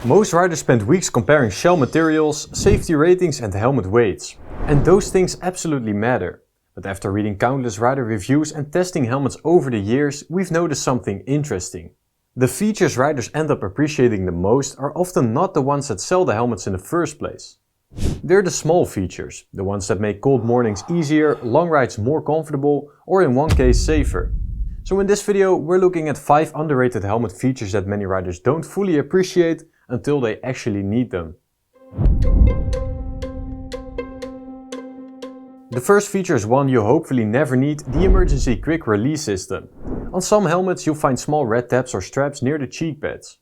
Most riders spend weeks comparing shell materials, safety ratings and helmet weights. And those things absolutely matter. But after reading countless rider reviews and testing helmets over the years, we've noticed something interesting. The features riders end up appreciating the most are often not the ones that sell the helmets in the first place. They're the small features, the ones that make cold mornings easier, long rides more comfortable, or in one case safer. So in this video we're looking at 5 underrated helmet features that many riders don't fully appreciate until they actually need them. The first feature is one you hopefully never need, the emergency quick release system. On some helmets you'll find small red tabs or straps near the cheek pads.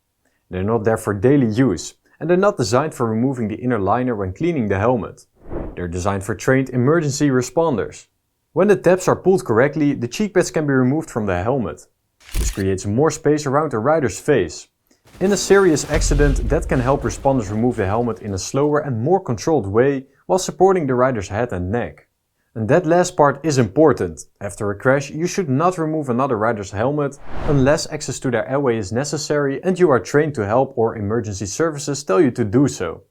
They're not there for daily use, and they're not designed for removing the inner liner when cleaning the helmet. They're designed for trained emergency responders. When the tabs are pulled correctly, the cheek pads can be removed from the helmet. This creates more space around the rider's face. In a serious accident, that can help responders remove the helmet in a slower and more controlled way while supporting the rider's head and neck. And that last part is important. After a crash, you should not remove another rider's helmet unless access to their airway is necessary and you are trained to help or emergency services tell you to do so.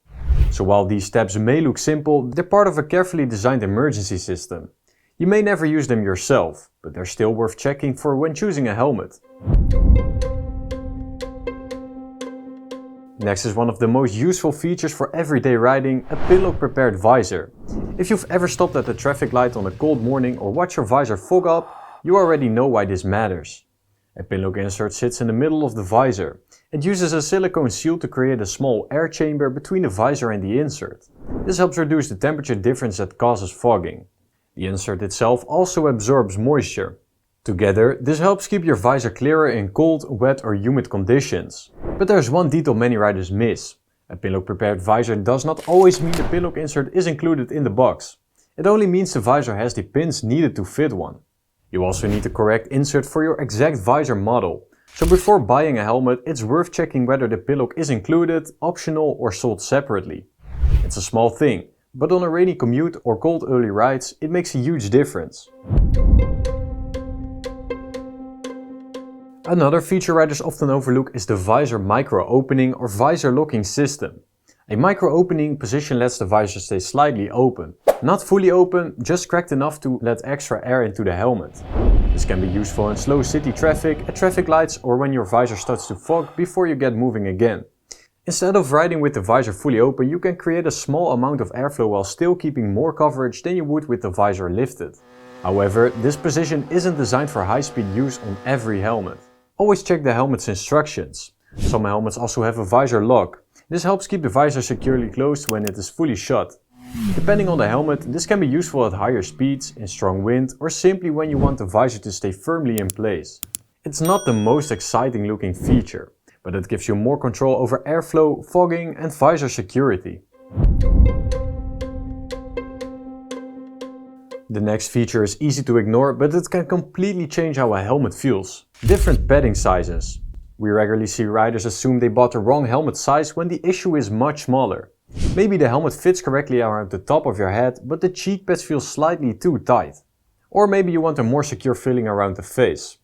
So while these steps may look simple, they're part of a carefully designed emergency system. You may never use them yourself, but they're still worth checking for when choosing a helmet. Next is one of the most useful features for everyday riding, a Pinlock-prepared visor. If you've ever stopped at a traffic light on a cold morning or watched your visor fog up, you already know why this matters. A Pinlock insert sits in the middle of the visor. It uses a silicone seal to create a small air chamber between the visor and the insert. This helps reduce the temperature difference that causes fogging. The insert itself also absorbs moisture. Together, this helps keep your visor clearer in cold, wet or humid conditions. But there's one detail many riders miss. A Pinlock-prepared visor does not always mean the Pinlock insert is included in the box. It only means the visor has the pins needed to fit one. You also need the correct insert for your exact visor model. So before buying a helmet, it's worth checking whether the Pinlock is included, optional or sold separately. It's a small thing, but on a rainy commute or cold early rides, it makes a huge difference. Another feature riders often overlook is the visor micro-opening or visor locking system. A micro-opening position lets the visor stay slightly open. Not fully open, just cracked enough to let extra air into the helmet. This can be useful in slow city traffic, at traffic lights or when your visor starts to fog before you get moving again. Instead of riding with the visor fully open, you can create a small amount of airflow while still keeping more coverage than you would with the visor lifted. However, this position isn't designed for high-speed use on every helmet. Always check the helmet's instructions. Some helmets also have a visor lock. This helps keep the visor securely closed when it is fully shut. Depending on the helmet, this can be useful at higher speeds, in strong wind, or simply when you want the visor to stay firmly in place. It's not the most exciting looking feature, but it gives you more control over airflow, fogging and visor security. The next feature is easy to ignore, but it can completely change how a helmet feels. Different padding sizes. We regularly see riders assume they bought the wrong helmet size when the issue is much smaller. Maybe the helmet fits correctly around the top of your head, but the cheek pads feel slightly too tight. Or maybe you want a more secure filling around the face.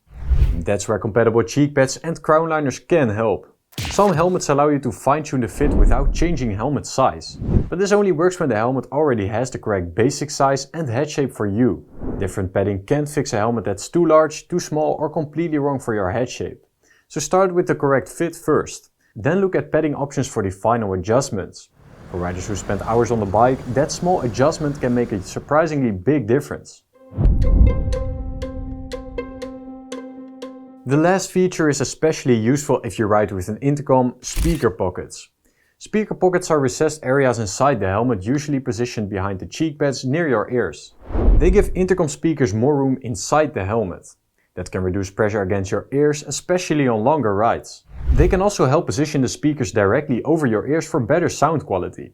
That's where compatible cheek pads and crown liners can help. Some helmets allow you to fine-tune the fit without changing helmet size. But this only works when the helmet already has the correct basic size and head shape for you. Different padding can fix a helmet that's too large, too small or completely wrong for your head shape. So start with the correct fit first. Then look at padding options for the final adjustments. For riders who spend hours on the bike, that small adjustment can make a surprisingly big difference. The last feature is especially useful if you ride with an intercom, speaker pockets. Speaker pockets are recessed areas inside the helmet, usually positioned behind the cheek pads near your ears. They give intercom speakers more room inside the helmet. That can reduce pressure against your ears, especially on longer rides. They can also help position the speakers directly over your ears for better sound quality.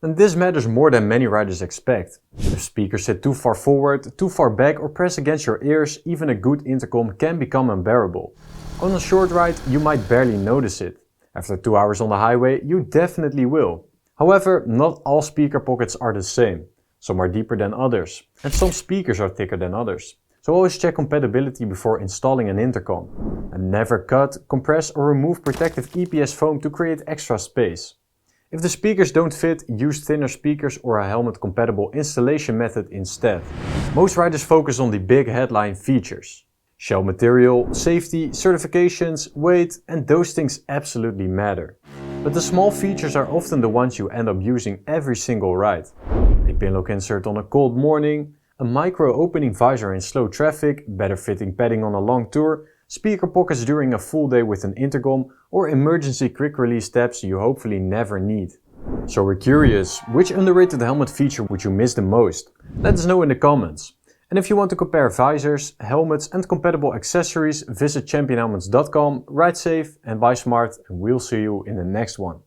And this matters more than many riders expect. If speakers sit too far forward, too far back or press against your ears, even a good intercom can become unbearable. On a short ride, you might barely notice it. After 2 hours on the highway, you definitely will. However, not all speaker pockets are the same. Some are deeper than others, and some speakers are thicker than others. so always check compatibility before installing an intercom. And never cut, compress or remove protective EPS foam to create extra space. If the speakers don't fit, use thinner speakers or a helmet-compatible installation method instead. Most riders focus on the big headline features. Shell material, safety, certifications, weight, and those things absolutely matter. But the small features are often the ones you end up using every single ride. A pinlock insert on a cold morning, a micro-opening visor in slow traffic, better fitting padding on a long tour, speaker pockets during a full day with an intercom, or emergency quick release tabs you hopefully never need. So we're curious, which underrated helmet feature would you miss the most? Let us know in the comments. And if you want to compare visors, helmets and compatible accessories, visit championhelmets.com, ride safe and buy smart, and we'll see you in the next one.